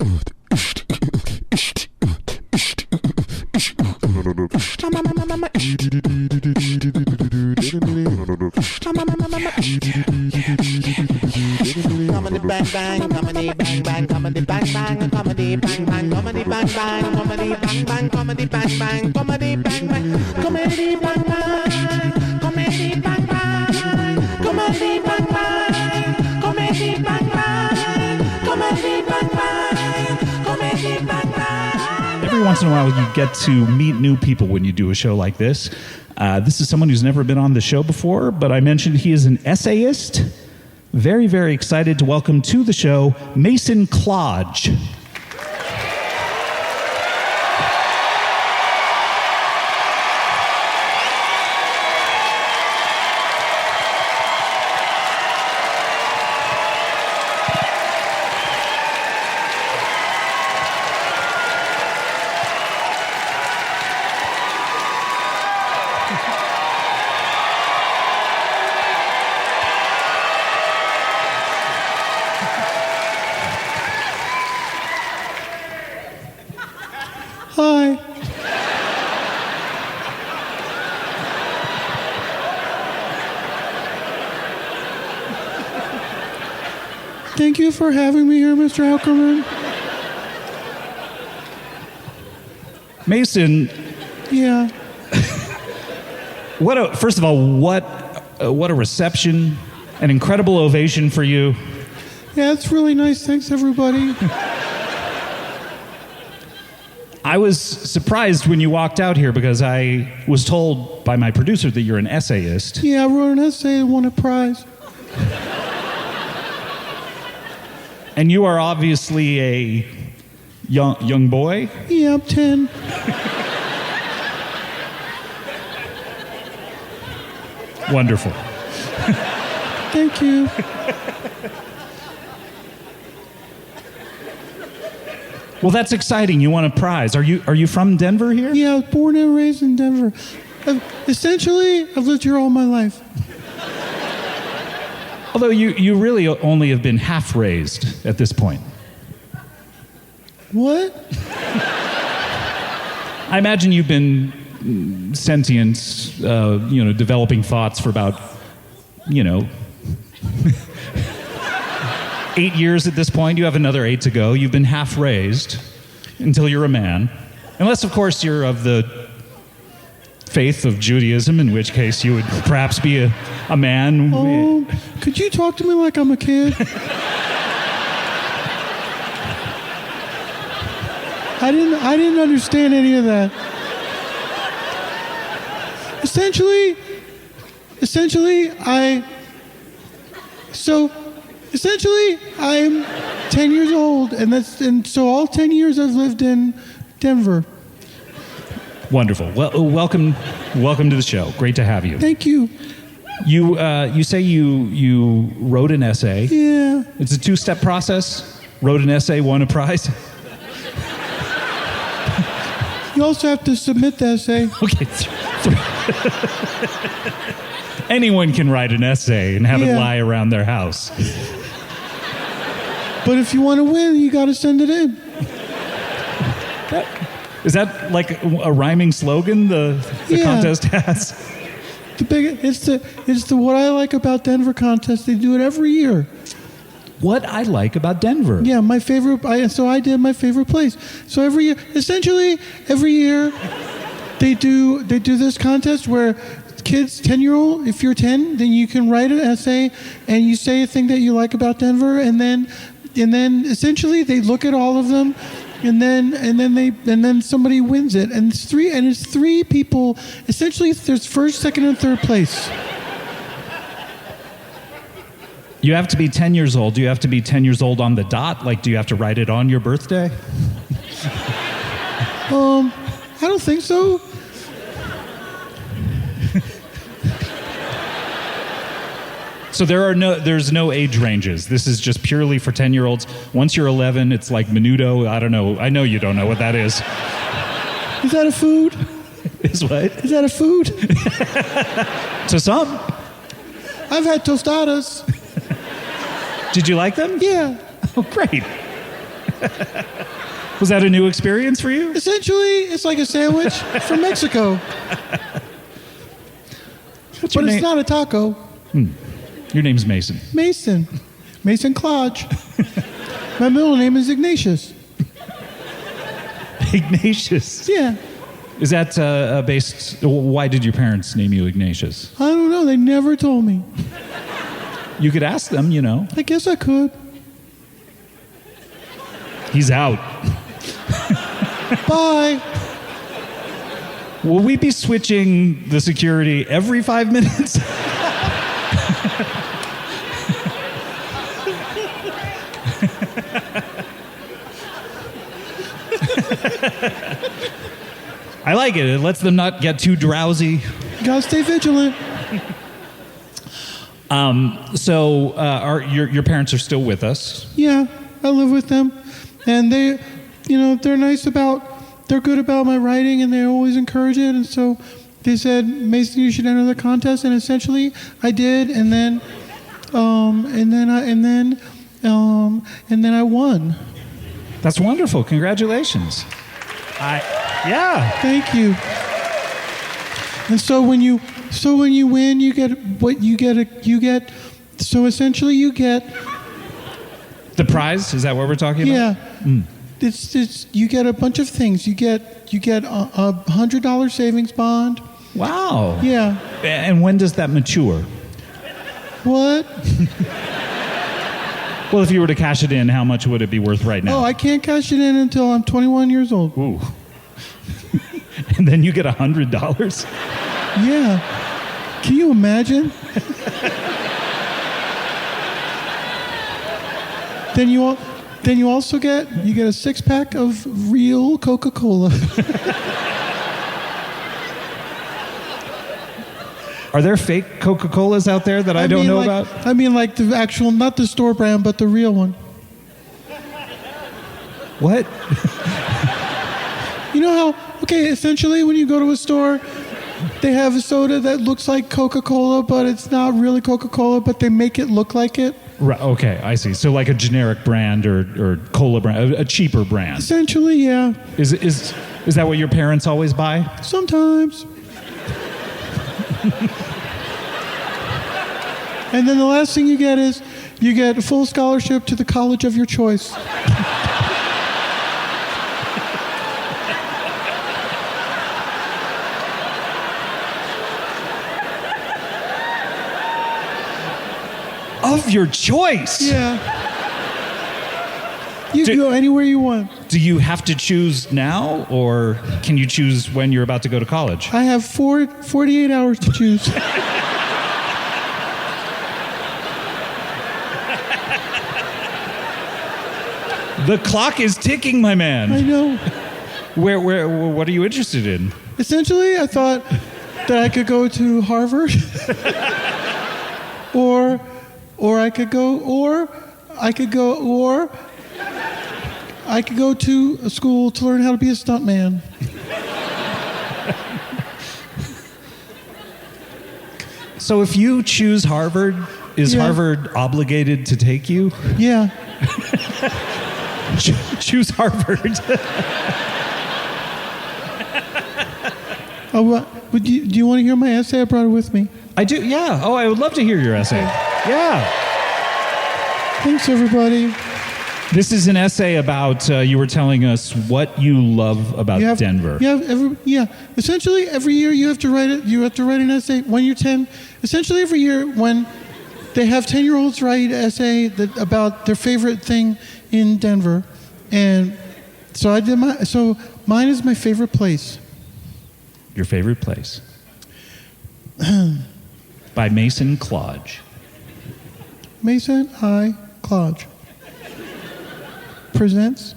Comedy bang bang, comedy bang bang, comedy bang bang, comedy bang bang, comedy bang bang, comedy bang bang, comedy bang bang, comedy bang bang, comedy bang bang, comedy bang bang, comedy bang bang, comedy bang bang, comedy bang bang, comedy bang bang. Every once in a while, you get to meet new people when you do a show like this. This is someone who's never been on the show before, but I mentioned he is an essayist. Very, very excited to welcome to the show Ignatius Clodge. Hi. Thank you for having me here, Mr. Ackerman. Mason, Yeah. first of all, what a reception, an incredible ovation for you. Yeah, it's really nice. Thanks, everybody. I was surprised when you walked out here because I was told by my producer that you're an essayist. Yeah, I wrote an essay and won a prize. And you are obviously a young boy. Yeah, I'm 10. Wonderful. Thank you. Well, that's exciting. You won a prize. Are you from Denver here? Yeah, I was born and raised in Denver. Essentially, I've lived here all my life. Although you really only have been half raised at this point. What? I imagine you've been sentient, developing thoughts for about, 8 years at this point. You have another 8 to go. You've been half raised until you're a man. Unless, of course, you're of the faith of Judaism, in which case you would perhaps be a man. Oh, could you talk to me like I'm a kid? I didn't understand any of that. Essentially, I'm 10 years old, and so all 10 years I've lived in Denver. Wonderful. Well, welcome to the show. Great to have you. Thank you. You say you wrote an essay. Yeah. It's a 2-step process. Wrote an essay, won a prize. You also have to submit the essay. Okay. Anyone can write an essay and have it lie around their house. But if you want to win, you got to send it in. Is that like a rhyming slogan the contest has? It's the what I like about Denver contest. They do it every year. What I like about Denver. Yeah, my favorite. I did my favorite place. So every year, they do this contest where kids, 10-year-old, if you're 10, then you can write an essay and you say a thing that you like about Denver, and then essentially they look at all of them, and then somebody wins it, and it's three people. Essentially, there's first, second, and third place. You have to be 10 years old. Do you have to be 10 years old on the dot? Like, do you have to write it on your birthday? I don't think so. So there's no age ranges. This is just purely for 10-year-olds. Once you're 11, it's like menudo. I don't know. I know you don't know what that is. Is that a food? Is what? Is that a food? To some. I've had tostadas. Did you like them? Yeah. Oh, great. Was that a new experience for you? Essentially, it's like a sandwich from Mexico. What's your But name? it's not a taco. Your name's Mason. Mason. Mason Clodge. My middle name is Ignatius. Ignatius. Yeah. Is that based? Why did your parents name you Ignatius? I don't know. They never told me. You could ask them, you know. I guess I could. He's out. Bye. Will we be switching the security every 5 minutes? I like it. It lets them not get too drowsy. Gotta stay vigilant. So, your parents are still with us. Yeah, I live with them. And they, they're nice they're good about my writing and they always encourage it. And so they said, Mason, you should enter the contest. And essentially I did. And then I won. That's wonderful. Congratulations. Yeah. Thank you. And so when you win, you get what you get. So essentially you get The prize? Is that what we're talking about? Yeah. It's you get a bunch of things. You get a $100 savings bond. Wow. Yeah. And when does that mature? What? Well, if you were to cash it in, how much would it be worth right now? Oh, I can't cash it in until I'm 21 years old. Ooh. And then you get $100? Yeah. Can you imagine? Then you also get a 6-pack of real Coca-Cola. Are there fake Coca-Colas out there that I don't know about? I mean, like the actual, not the store brand, but the real one. What? You know how, essentially when you go to a store, they have a soda that looks like Coca-Cola, but it's not really Coca-Cola, but they make it look like it. Right, okay, I see. So like a generic brand or cola brand, a cheaper brand. Essentially, yeah. Is that what your parents always buy? Sometimes. And then the last thing you get is you get a full scholarship to the college of your choice. Of your choice? Yeah. You can go anywhere you want. Do you have to choose now, or can you choose when you're about to go to college? I have 48 hours to choose. The clock is ticking, my man. I know. What are you interested in? Essentially, I thought that I could go to Harvard, or I could go to a school to learn how to be a stuntman. So if you choose Harvard, is Harvard obligated to take you? Yeah. Choose Harvard. Do you want to hear my essay? I brought it with me. I do, yeah. Oh, I would love to hear your essay. Yeah. Thanks, everybody. This is an essay about, you were telling us what you love about Denver. Essentially, every year you have to write it. You have to write an essay when you're 10. Essentially, every year when they have 10-year-olds write an essay about their favorite thing in Denver, and so I did mine is my favorite place. Your favorite place. By Mason Clodge. Mason I. Clodge presents.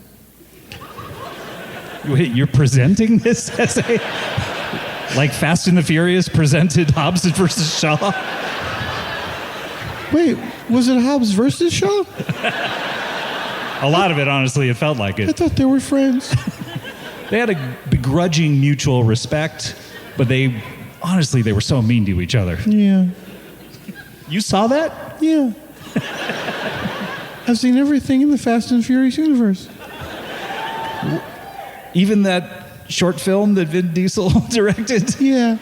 Wait, you're presenting this essay? Like Fast and the Furious presented Hobbs versus Shaw? Wait, was it Hobbs versus Shaw? A lot of it, honestly, it felt like I it. thought they were friends. They had a begrudging mutual respect, but they were so mean to each other. Yeah. You saw that? Yeah. I've seen everything in the Fast and Furious universe. Even that short film that Vin Diesel directed, Yeah.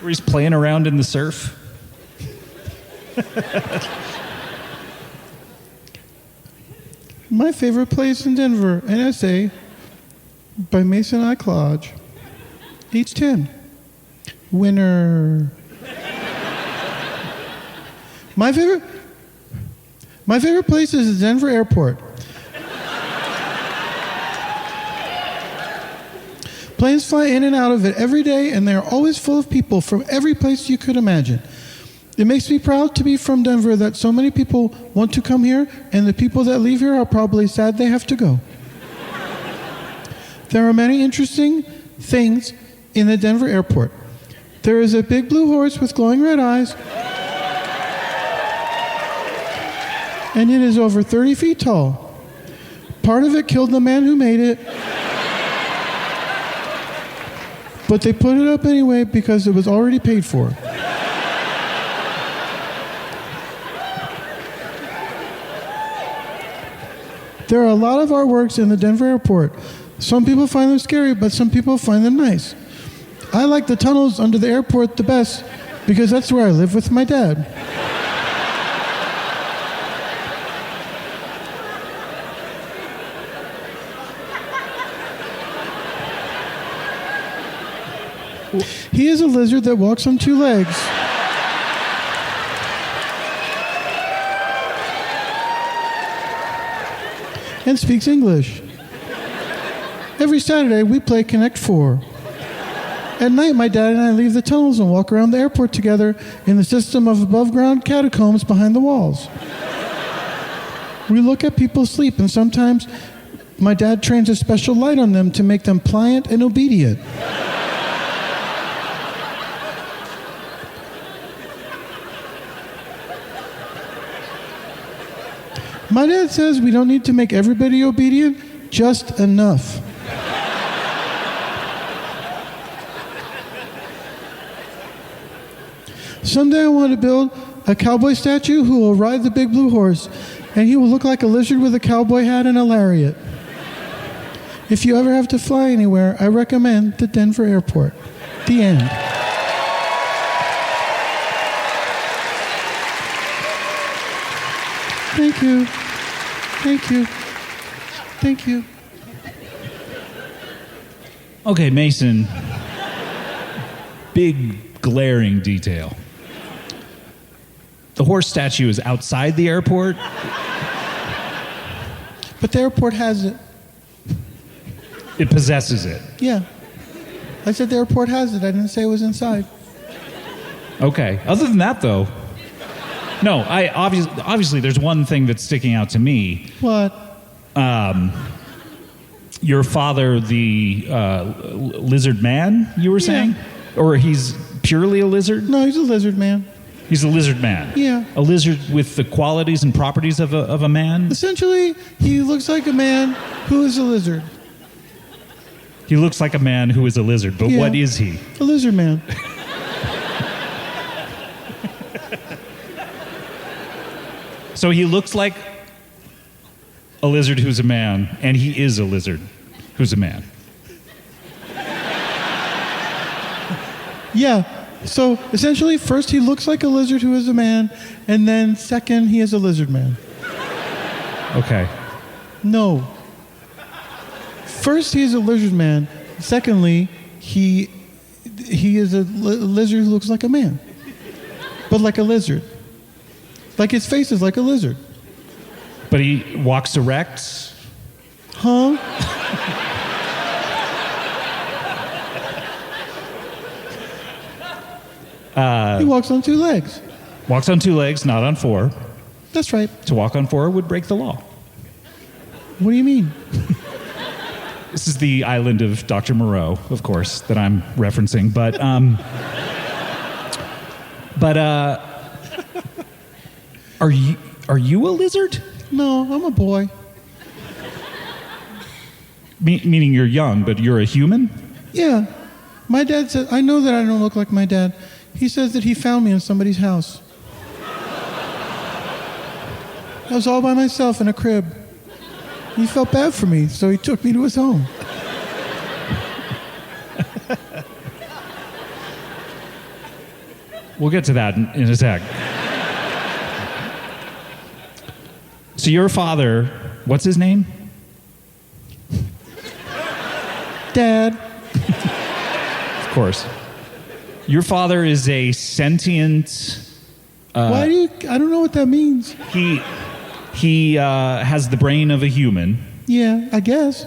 where he's playing around in the surf. My favorite place in Denver, an essay by Mason I. Clodge. Each 10. Winner. My favorite place is the Denver airport. Planes fly in and out of it every day, and they're always full of people from every place you could imagine. It makes me proud to be from Denver that so many people want to come here, and the people that leave here are probably sad they have to go. There are many interesting things in the Denver airport. There is a big blue horse with glowing red eyes, and it is over 30 feet tall. Part of it killed the man who made it, but they put it up anyway because it was already paid for. There are a lot of artworks in the Denver airport. Some people find them scary, but some people find them nice. I like the tunnels under the airport the best because that's where I live with my dad. He is a lizard that walks on 2 legs. And speaks English. Every Saturday, we play Connect 4. At night, my dad and I leave the tunnels and walk around the airport together in the system of above-ground catacombs behind the walls. We look at people sleep, and sometimes my dad trains a special light on them to make them pliant and obedient. My dad says we don't need to make everybody obedient, just enough. Someday I want to build a cowboy statue who will ride the big blue horse, and he will look like a lizard with a cowboy hat and a lariat. If you ever have to fly anywhere, I recommend the Denver airport. The end. Thank you. Thank you. Thank you. Okay, Mason. Big, glaring detail. The horse statue is outside the airport. But the airport has it. It possesses it. Yeah. I said the airport has it. I didn't say it was inside. Okay. Other than that, though, no. I obviously there's one thing that's sticking out to me. What? Your father, the lizard man, you were saying, or he's purely a lizard? No, he's a lizard man. He's a lizard man. Yeah. A lizard with the qualities and properties of a man. Essentially, he looks like a man who is a lizard. He looks like a man who is a lizard, but what is he? A lizard man. So he looks like a lizard who's a man, and he is a lizard who's a man. Yeah. So essentially, first he looks like a lizard who is a man, and then second, he is a lizard man. Okay. No. First, he is a lizard man. Secondly, he is a lizard who looks like a man, but like a lizard. Like his face is like a lizard. But he walks erect. Huh? He walks on 2 legs. Walks on 2 legs, not on 4. That's right. To walk on 4 would break the law. What do you mean? This is the island of Dr. Moreau, of course, that I'm referencing. But are you a lizard? No, I'm a boy. Meaning you're young, but you're a human? Yeah. My dad said, I know that I don't look like my dad. He says that he found me in somebody's house. I was all by myself in a crib. He felt bad for me, so he took me to his home. We'll get to that in a sec. So your father, what's his name? Dad. Of course. Your father is a sentient... Why do you... I don't know what that means. He has the brain of a human. Yeah, I guess.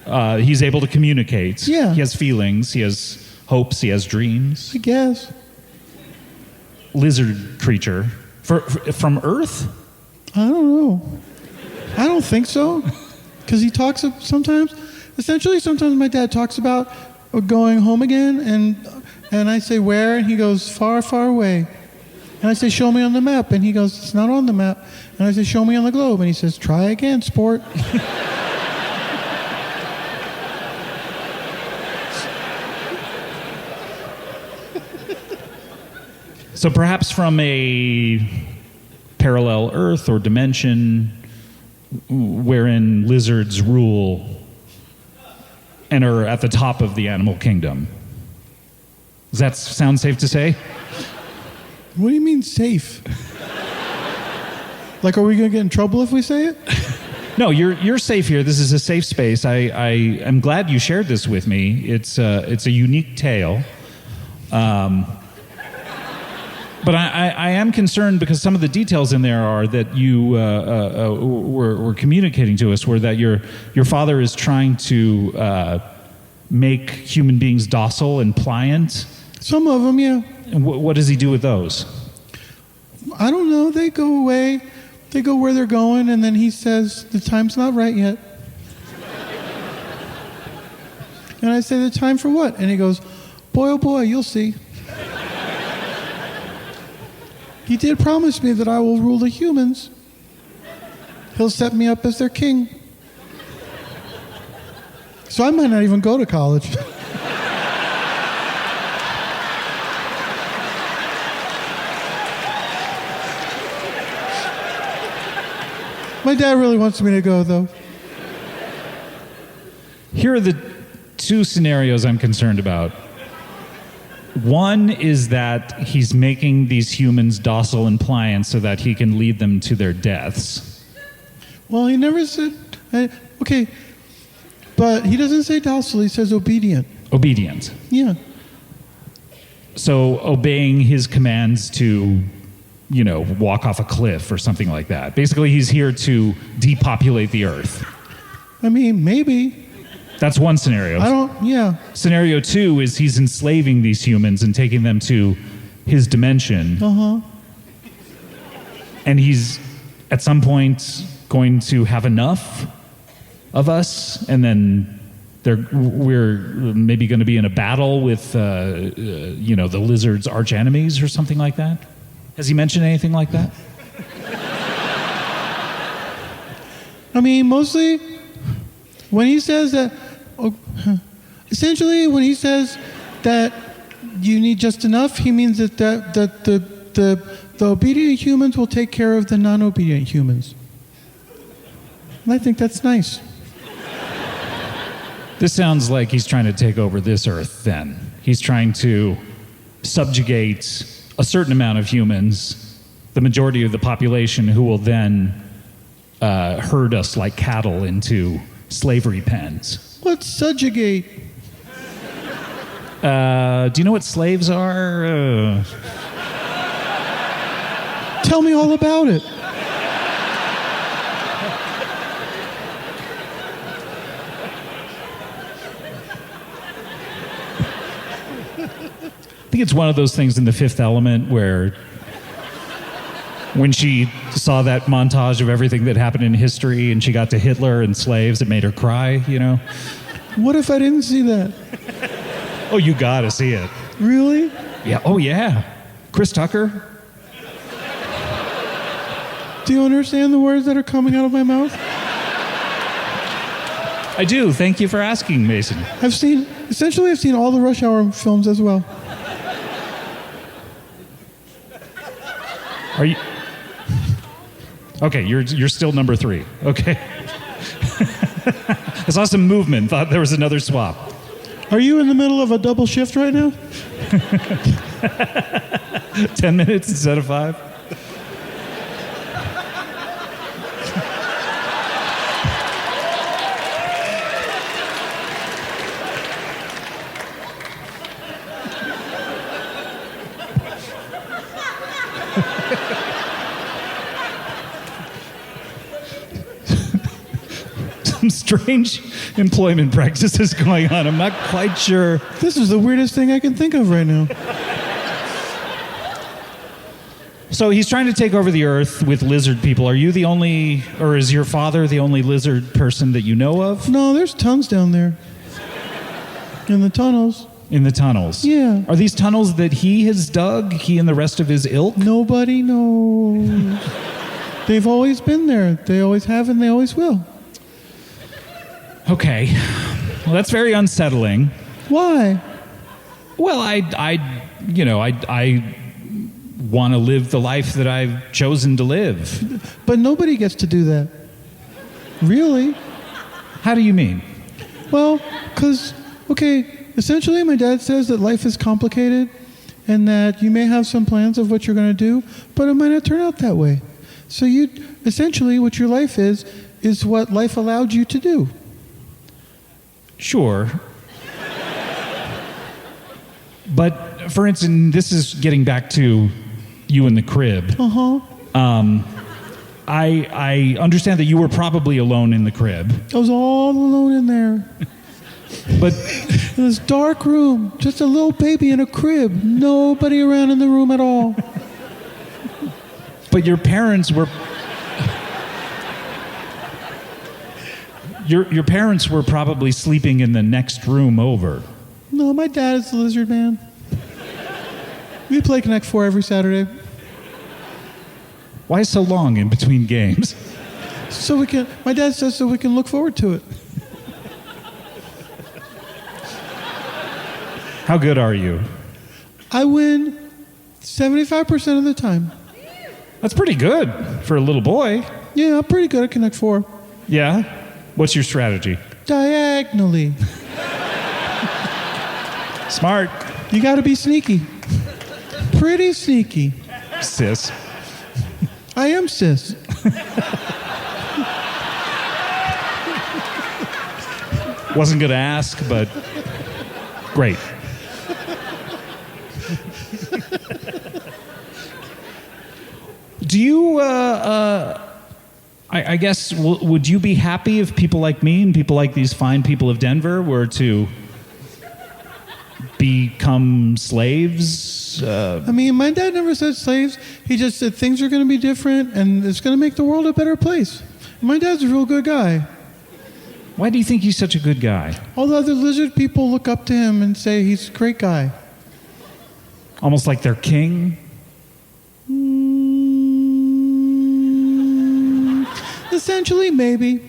He's able to communicate. Yeah. He has feelings. He has hopes. He has dreams. I guess. Lizard creature. From Earth? I don't know. I don't think so. Because he talks sometimes... Essentially, sometimes my dad talks about going home again, and I say, where? And he goes, far, far away. And I say, show me on the map. And he goes, it's not on the map. And I say, show me on the globe. And he says, try again, sport. So perhaps from a parallel Earth or dimension wherein lizards rule and are at the top of the animal kingdom. Does that sound safe to say? What do you mean safe? Like, are we going to get in trouble if we say it? No, you're safe here. This is a safe space. I am glad you shared this with me. It's a unique tale. But I am concerned because some of the details in there are that you were communicating to us were that your father is trying to make human beings docile and pliant. Some of them, yeah. And what does he do with those? I don't know. They go away. They go where they're going, and then he says, the time's not right yet. And I say, the time for what? And he goes, boy, oh boy, you'll see. He did promise me that I will rule the humans. He'll set me up as their king. So I might not even go to college. My dad really wants me to go, though. Here are the two scenarios I'm concerned about. One is that he's making these humans docile and pliant so that he can lead them to their deaths. Well, he never said... okay, but he doesn't say docile, he says obedient. Obedient. Yeah. So obeying his commands to, walk off a cliff or something like that. Basically, he's here to depopulate the earth. I mean, maybe. That's one scenario. Yeah. Scenario two is he's enslaving these humans and taking them to his dimension. Uh-huh. And he's, at some point, going to have enough of us, and then we're maybe going to be in a battle with, the lizard's arch enemies or something like that. Has he mentioned anything like that? I mean, mostly, when he says that... essentially, when he says that you need just enough, he means that the obedient humans will take care of the non-obedient humans. And I think that's nice. This sounds like he's trying to take over this earth, then. He's trying to subjugate a certain amount of humans, the majority of the population, who will then herd us like cattle into slavery pens. What's subjugate? Do you know what slaves are? Tell me all about it. I think it's one of those things in The Fifth Element where when she saw that montage of everything that happened in history and she got to Hitler and slaves, it made her cry, What if I didn't see that? Oh, you gotta see it. Really? Yeah. Oh, yeah. Chris Tucker. Do you understand the words that are coming out of my mouth? I do. Thank you for asking, Mason. I've seen all the Rush Hour films as well. Are you... Okay, you're still number 3. Okay. I saw some movement, thought there was another swap. Are you in the middle of a double shift right now? 10 minutes instead of 5? Some strange employment practices going on. I'm not quite sure. This is the weirdest thing I can think of right now. So he's trying to take over the earth with lizard people. Are you the only, or is your father the only lizard person that you know of? No, there's tons down there. In the tunnels. In the tunnels? Yeah. Are these tunnels that he has dug, he and the rest of his ilk? Nobody knows. They've always been there. They always have and they always will. Okay. Well, that's very unsettling. Why? Well, I want to live the life that I've chosen to live. But nobody gets to do that. Really? How do you mean? Well, because, essentially my dad says that life is complicated and that you may have some plans of what you're going to do, but it might not turn out that way. So essentially what your life is what life allowed you to do. Sure. But, for instance, this is getting back to you in the crib. Uh-huh. I understand that you were probably alone in the crib. I was all alone in there. But in this dark room, just a little baby in a crib. Nobody around in the room at all. But your parents were... Your parents were probably sleeping in the next room over. No, my dad is the lizard man. We play Connect 4 every Saturday. Why so long in between games? My dad says so we can look forward to it. How good are you? I win 75% of the time. That's pretty good for a little boy. Yeah, I'm pretty good at Connect 4. Yeah? What's your strategy? Diagonally. Smart. You got to be sneaky. Pretty sneaky. Sis. I am cis. Wasn't going to ask, but great. Do you, I guess, would you be happy if people like me and people like these fine people of Denver were to become slaves? My dad never said slaves. He just said things are going to be different and it's going to make the world a better place. My dad's a real good guy. Why do you think he's such a good guy? All the other lizard people look up to him and say he's a great guy. Almost like their king? Essentially, maybe.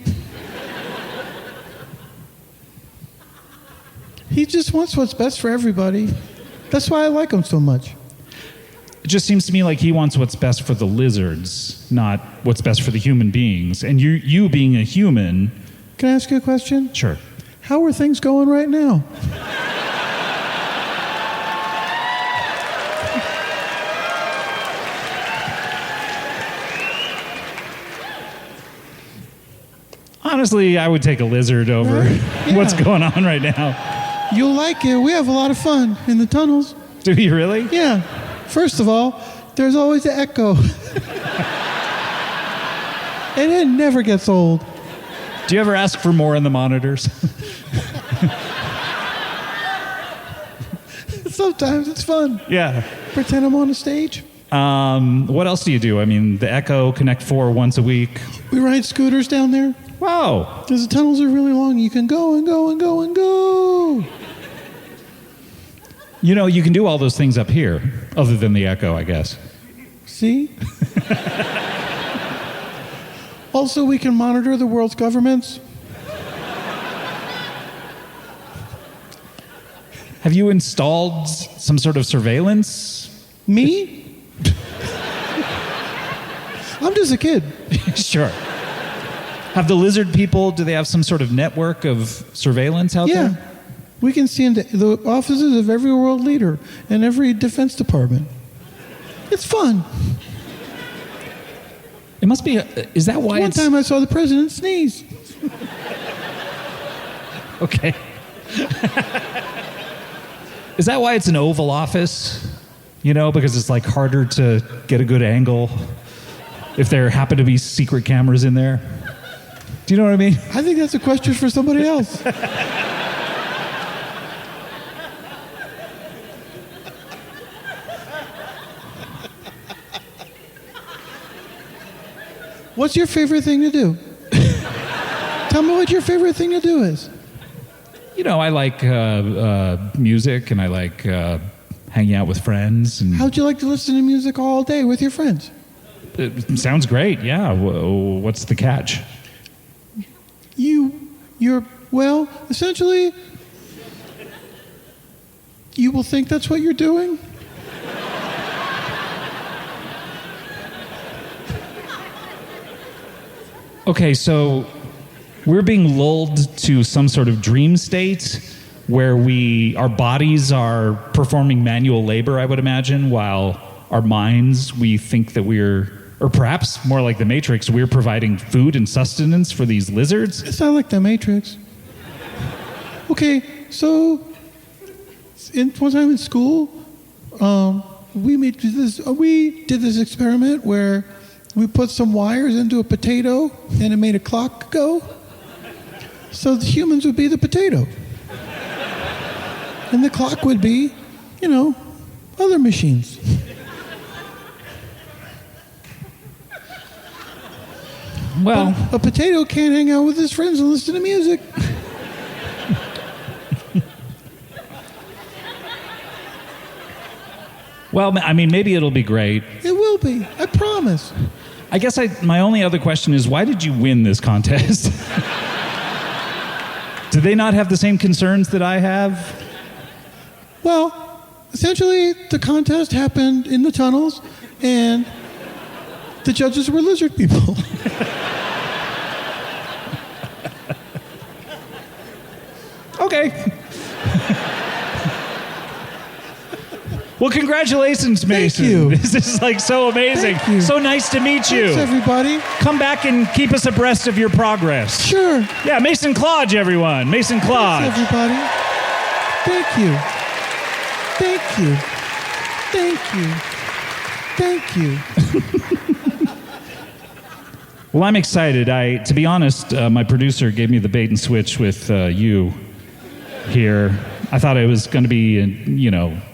He just wants what's best for everybody. That's why I like him so much. It just seems to me like he wants what's best for the lizards, not what's best for the human beings. And you being a human... Can I ask you a question? Sure. How are things going right now? Honestly, I would take a lizard over Yeah. what's going on right now. You'll like it. We have a lot of fun in the tunnels. Do you really? Yeah. First of all, there's always an echo. And it never gets old. Do you ever ask for more in the monitors? Sometimes it's fun. Yeah. Pretend I'm on a stage. What else do you do? The Echo Connect 4 once a week. We ride scooters down there. Wow. Because the tunnels are really long. You can go and go and go and go. You can do all those things up here, other than the Echo, I guess. See? Also, we can monitor the world's governments. Have you installed some sort of surveillance? Me? I'm just a kid. Sure. Have the lizard people, do they have some sort of network of surveillance out Yeah. there? We can see into the offices of every world leader and every defense department. It's fun. It must be, is that why One time I saw the president sneeze. Okay. Is that why it's an Oval Office? You know, because it's like harder to get a good angle if there happen to be secret cameras in there? Do you know what I mean? I think that's a question for somebody else. What's your favorite thing to do? Tell me what your favorite thing to do is. You know, I like music, and I like hanging out with friends. And How'd you like to listen to music all day with your friends? it sounds great. Yeah. What's the catch? Well, essentially, you will think that's what you're doing. Okay, so we're being lulled to some sort of dream state where our bodies are performing manual labor, I would imagine, while our minds, we think that or perhaps more like the Matrix, we're providing food and sustenance for these lizards. It's not like the Matrix. Okay, so one time in school, we did this experiment where we put some wires into a potato and it made a clock go. So the humans would be the potato. And the clock would be, other machines. Well, a potato can't hang out with his friends and listen to music. well, I mean, maybe it'll be great. It will be, I promise. I guess my only other question is, why did you win this contest? Do they not have the same concerns that I have? Well, essentially, the contest happened in the tunnels, and the judges were lizard people. Okay. Well, congratulations, Mason. Thank you. This is like so amazing. Thank you. So nice to meet you. Thanks, everybody. Come back and keep us abreast of your progress. Sure. Yeah, Mason Clodge, everyone. Mason Clodge. Thanks, everybody. Thank you. Thank you. Thank you. Thank you. Well, I'm excited. To be honest, my producer gave me the bait and switch with you here. I thought it was going to be,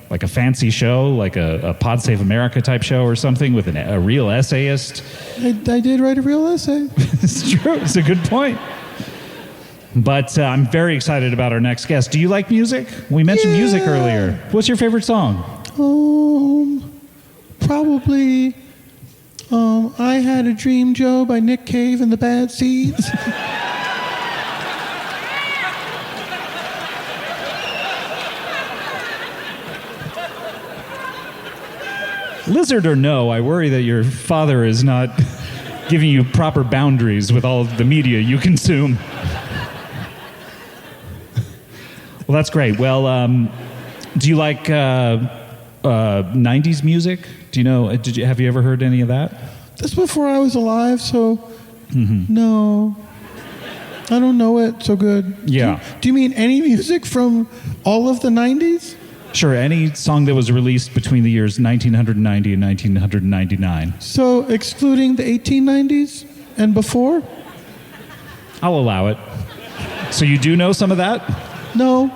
like a fancy show, like a Pod Save America type show or something with a real essayist. I did write a real essay. It's true. It's a good point. But I'm very excited about our next guest. Do you like music? We mentioned music earlier. What's your favorite song? Probably I Had a Dream, Joe by Nick Cave and the Bad Seeds. Lizard or no, I worry that your father is not giving you proper boundaries with all of the media you consume. Well, that's great. Well, do you like 90s music? Do you know, have you ever heard any of that? That's before I was alive, so no. I don't know it so good. Yeah. Do you mean any music from all of the 90s? Sure, any song that was released between the years 1990 and 1999. So excluding the 1890s and before? I'll allow it. So you do know some of that? No.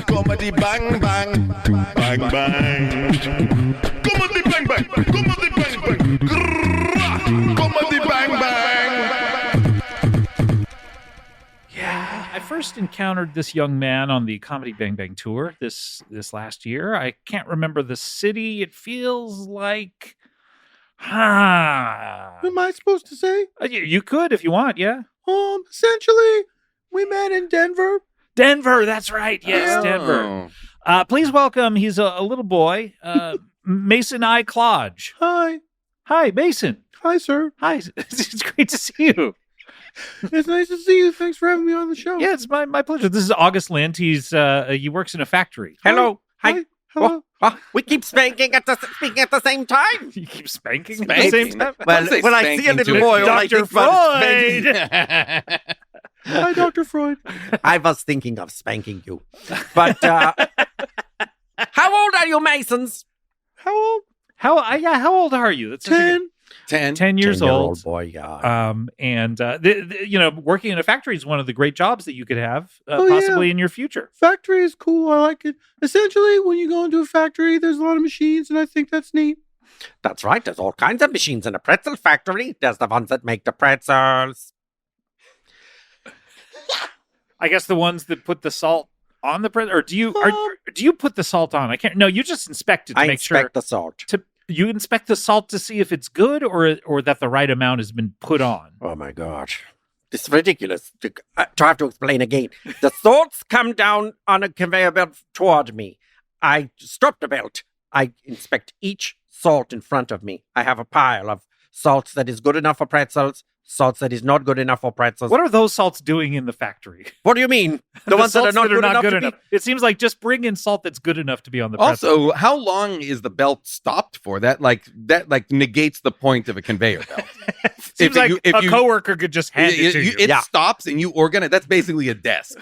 Comedy bang bang, bang bang. Comedy bang bang, comedy bang bang. Comedy bang bang. Yeah, I've heard first encountered this young man on the Comedy Bang Bang tour this last year. I can't remember the city. It feels like... Am I supposed to say? You could if you want, yeah. Essentially, we met in Denver. Denver, that's right. Yes, Denver. Please welcome, he's a little boy, Mason I. Clodge. Hi. Hi, Mason. Hi, sir. Hi. It's great to see you. It's nice to see you. Thanks for having me on the show. Yeah, it's my pleasure. This is August Lind. He works in a factory. Hello. Hi. Hello. We keep speaking at the same time. You keep spanking at the same time? Well, when I see a little boy, all I Dr. think about is Freud. spanking. Hi, Dr. Freud. I was thinking of spanking you. But how old are you, Masons? How old? How old are you? That's 10. 10 years 10-year-old old. boy, yeah. And working in a factory is one of the great jobs that you could have Oh, possibly yeah. in your future. Factory is cool. I like it. Essentially, when you go into a factory, there's a lot of machines, and I think that's neat. That's right. There's all kinds of machines in a pretzel factory. There's the ones that make the pretzels. I guess the ones that put the salt on the pretzel, or do you put the salt on? I can't. No, you just inspect it to I make inspect sure. the salt. You inspect the salt to see if it's good or that the right amount has been put on. Oh, my gosh. This is ridiculous to have to explain again. The salts come down on a conveyor belt toward me. I stop the belt. I inspect each salt in front of me. I have a pile of salts that is good enough for pretzels, salts that is not good enough for pretzels. What are those salts doing in the factory? What do you mean? The ones that are not good enough? It seems like just bring in salt that's good enough to be on the pretzel. Also, how long is the belt stopped for? That negates the point of a conveyor belt. Seems like a coworker could just hand it to you. It stops and you organize. That's basically a desk.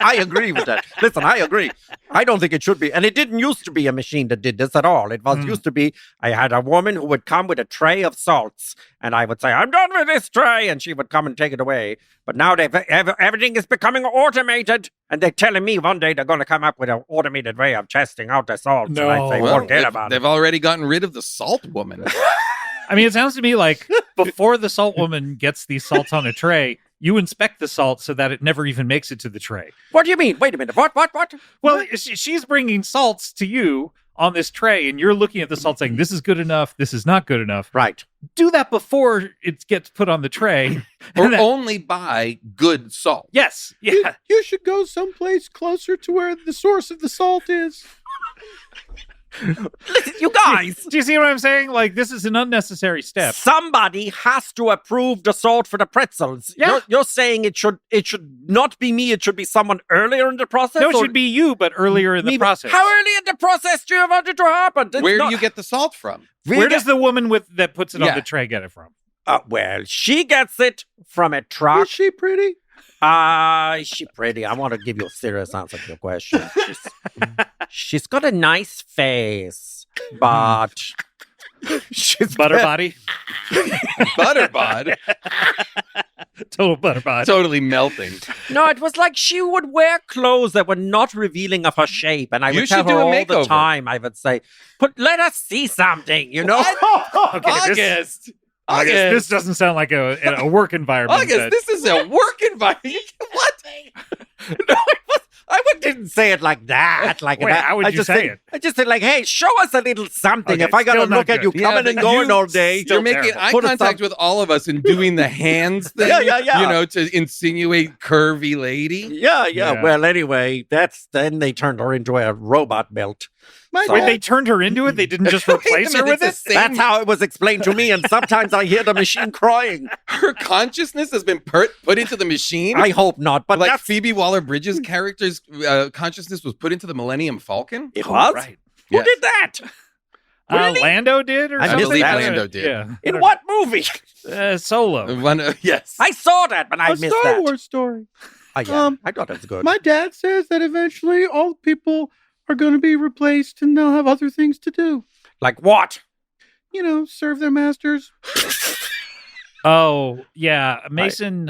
I agree with that. Listen, I agree. I don't think it should be. And it didn't used to be a machine that did this at all. It was used to be, I had a woman who would come with a tray of salts and I would say, I'm done with this tray. And she would come and take it away. But now everything is becoming automated. And they're telling me one day they're going to come up with an automated way of testing out the salts. No. And I say, forget about it. They've already gotten rid of the salt woman. I mean, it sounds to me like before the salt woman gets these salts on a tray, you inspect the salt so that it never even makes it to the tray. What do you mean? Wait a minute. What? Well, she's bringing salts to you on this tray, and you're looking at the salt saying, this is good enough, this is not good enough. Right. Do that before it gets put on the tray. Or only buy good salt. Yes. Yeah. You should go someplace closer to where the source of the salt is. Listen, you guys. Do you see what I'm saying? Like, this is an unnecessary step. Somebody has to approve the salt for the pretzels. Yeah. You're saying it should not be me. It should be someone earlier in the process. No, it should be you, but earlier in the process. How early in the process do you want it to happen? Where do you get the salt from? Where does the woman that puts it on the tray get it from? Well, she gets it from a truck. Is she pretty? Is she pretty? I want to give you a serious answer to your question. She's got a nice face, but she's Butterbody? Butterbod. Total butterbody. Totally melting. No, it was like she would wear clothes that were not revealing of her shape, and I would tell her all the time. I would say, "Let us see something," you know. Okay, August, this doesn't sound like a work environment. August, this is a work environment. What? No, I didn't say it like that. How would you say it? I just said, like, hey, show us a little something. Okay, if I got to still not look at good. you coming and going all day. You're making eye contact with all of us and doing the hands thing. Yeah. You know, to insinuate curvy lady. Yeah. Well, anyway, then they turned her into a robot belt. Wait, they turned her into it? They didn't just replace her with it? That's how it was explained to me, and sometimes I hear the machine crying. Her consciousness has been put into the machine? I hope not, but like Phoebe Waller-Bridge's character's consciousness was put into the Millennium Falcon? It was? Right. Who did that? Really? Lando did? Or I something? believe Lando did. Yeah. In what movie? Solo. Yes. I saw that, but I missed that. Star Wars story. I thought that was good. My dad says that eventually all people are going to be replaced and they'll have other things to do. Like what? You know, serve their masters. Oh, yeah. Mason,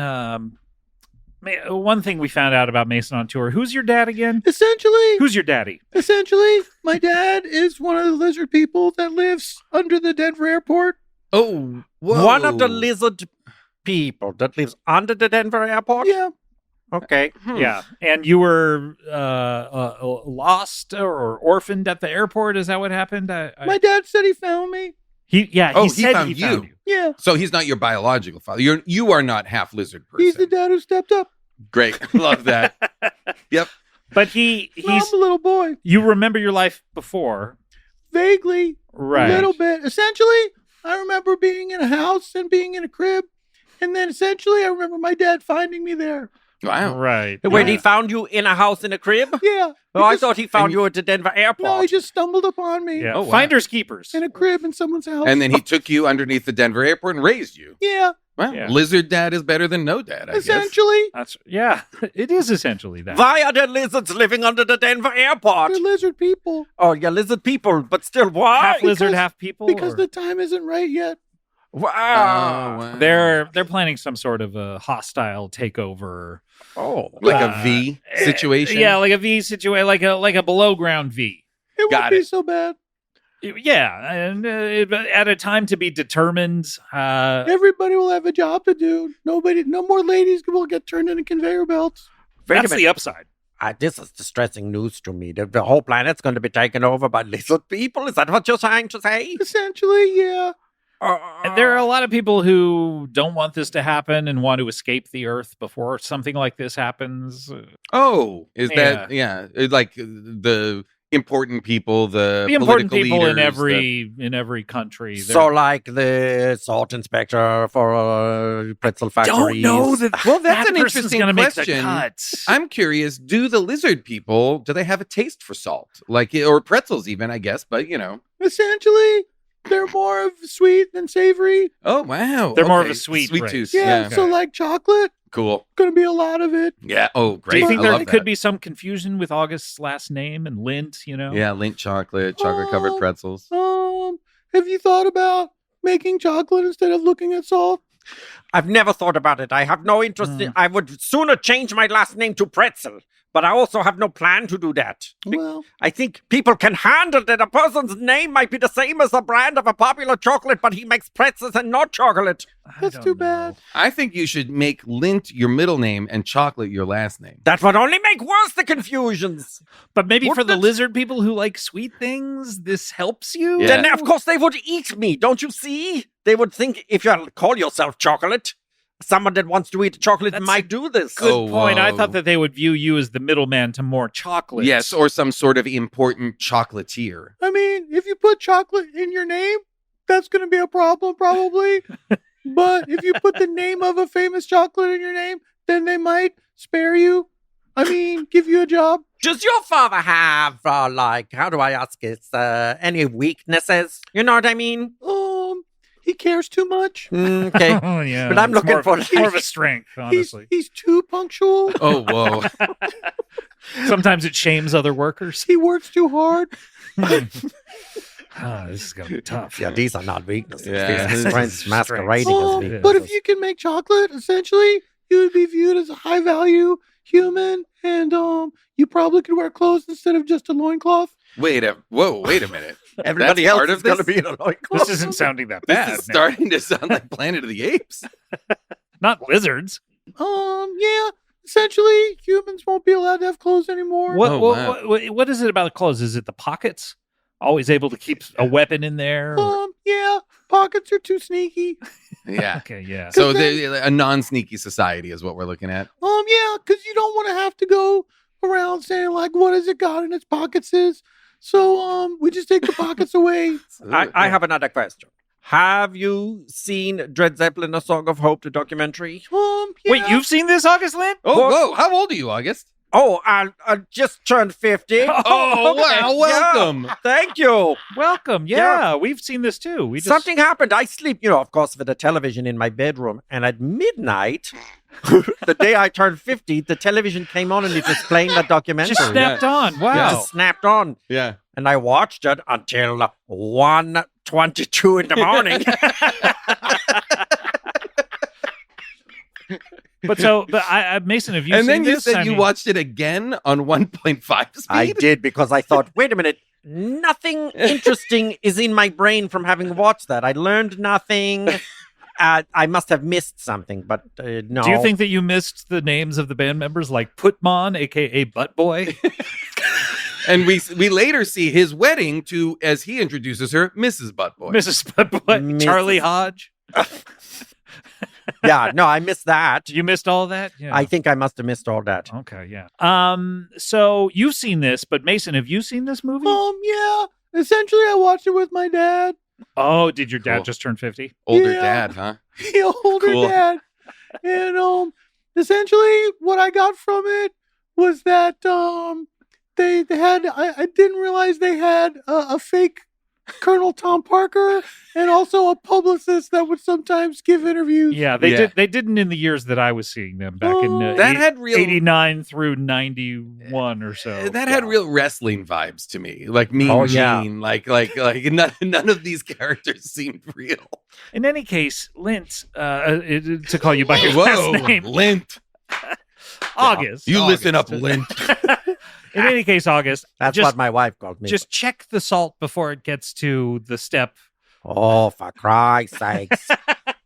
one thing we found out about Mason on tour. Who's your dad again? Who's your daddy? Essentially, my dad is one of the lizard people that lives under the Denver airport. Oh, whoa. One of the lizard people that lives under the Denver airport? Yeah. Okay. Yeah, and you were lost or orphaned at the airport. Is that what happened? My dad said he found me. He Oh, he said found he found you. Yeah. So he's not your biological father. You are not half lizard person. He's the dad who stepped up. Great. Love that. Yep. But No, he's. I'm a little boy. You remember your life before, Vaguely. right? A little bit. Essentially, I remember being in a house and being in a crib. And then essentially, I remember my dad finding me there. Wow. Right. When yeah. he found you in a house in a crib? Yeah. Oh, I thought he found you at the Denver airport. No, he just stumbled upon me Yeah. Oh, wow. Finders keepers. in a crib in someone's house. And then he took you underneath the Denver airport and raised you. Yeah, Wow. Yeah. Lizard dad is better than no dad, I guess. essentially. That's it is essentially that. Why are there lizards living under the Denver airport? They're lizard people. Oh, yeah, lizard people, but still, why? Half lizard, Because- half people. Because or- the time isn't right yet. Oh, Wow. wow. they're planning some sort of a hostile takeover. Oh, Like a V situation? Yeah, like a V situation, like a below ground V. It Got won't be it. so bad. Yeah, and at a time to be determined. Everybody will have a job to do. No more ladies will get turned into conveyor belts. wait a That's minute. the upside. This is distressing news to me. The whole planet's going to be taken over by lizard people? Is that what you're trying to say? Essentially, yeah. And there are a lot of people who don't want this to happen and want to escape the Earth before something like this happens. Oh, is that, like the important people, the important political people in leaders, in every country. So, like the salt inspector for pretzel factories. don't know that. Well, that's an person's interesting gonna make the question. cuts. I'm curious, do the lizard people, do they have a taste for salt? Like, or pretzels even, I guess, but Essentially, they're more of sweet than savory. Oh, wow. They're more of Okay. a sweet Sweet race. tooth. Yeah, Yeah. so like chocolate, Cool. gonna be a lot of it. Yeah. Oh, great. Do you think I there love could that. be some confusion with August's last name and Lint? Yeah, Lindt chocolate covered Oh. pretzels. Have you thought about making chocolate instead of looking at salt? I've never thought about it. I have no interest in I would sooner change my last name to Pretzel, but I also have no plan to do that. Well, I think people can handle that a person's name might be the same as the brand of a popular chocolate, but he makes pretzels and not chocolate. that's too bad. I think you should make Lindt your middle name and chocolate your last name. That would only make worse the confusions. But maybe What for the the- lizard people who like sweet things, this helps you. Yeah. Then, of course, they would eat me. Don't you see? They would think if you call yourself chocolate, someone that wants to eat chocolate That's might do this. Good Oh, point. I whoa. thought that they would view you as the middleman to more chocolate. Yes, or some sort of important chocolatier. I mean, if you put chocolate in your name, that's going to be a problem, probably. But if you put the name of a famous chocolate in your name, then they might spare you. I mean, give you a job. Does your father have, how do I ask it, any weaknesses? You know what I mean? He cares too much. Okay. Oh, yeah. But I'm It's looking more, for more of a strength, honestly. He's too punctual. Oh, whoa. Sometimes it shames other workers. He works too hard. This is going to be tough. Yeah, these are not weaknesses. Yeah. These are strengths masquerading as weaknesses. But if you can make chocolate, essentially, you would be viewed as a high value human, and you probably could wear clothes instead of just a loincloth. Wait a minute. Everybody That's else part is of going to this? be in a loincloth. This isn't sounding that bad. This is now. starting to sound like Planet of the Apes. Not lizards. Yeah. Essentially, humans won't be allowed to have clothes anymore. What, Oh, what, wow. what is it about the clothes? Is it the pockets? Always able to keep a weapon in there? Yeah. Pockets are too sneaky. Yeah. Okay, yeah. So a non-sneaky society is what we're looking at. Yeah, because you don't want to have to go around saying like, what has it got in its pockets is. So, we just take the pockets away. I have another question. Have you seen Dred Zeppelin, A Song of Hope, the documentary? Yeah. Wait, you've seen this, August Lynn? Oh, whoa. How old are you, August? Oh, I just turned 50. Oh, wow. Welcome. Yeah, thank you. Welcome. Yeah, we've seen this too. We just Something happened. I sleep, of course, with a television in my bedroom. And at midnight, the day I turned 50, the television came on and it was playing that documentary. just snapped on. It Wow. just snapped on. Yeah. And I watched it until 1:22 in the morning. But Mason, have you And seen then you this? said I you mean, watched it again on 1.5 speed? I did because I thought, wait a minute, nothing interesting is in my brain from having watched that. I learned nothing. I must have missed something, but no. Do you think that you missed the names of the band members, like Putman, aka Butt Boy? And we later see his wedding to, as he introduces her, Mrs. Buttboy. Mrs. Butt Boy, Charlie Hodge. Yeah, no, I missed that. You missed all that? Yeah. I think I must have missed all that. Okay, yeah. So you've seen this, but Mason, have you seen this movie? Yeah. Essentially, I watched it with my dad. Oh, did your dad Cool. just turn 50? Older Yeah. dad, huh? Older Cool. dad. And essentially, what I got from it was that they had. I didn't realize they had a fake Colonel Tom Parker and also a publicist that would sometimes give interviews. Yeah, they didn't in the years that I was seeing them back in That had real 89 through 91 or so. That had real wrestling vibes to me, like Mean Oh, yeah. Gene, like none of these characters seemed real. In any case, Lint, to call you by your Whoa, last name, Lint. August. You listen up, Lint. In any case, August, That's just, what my wife called me. just check the salt before it gets to the step. Oh, for Christ's sakes.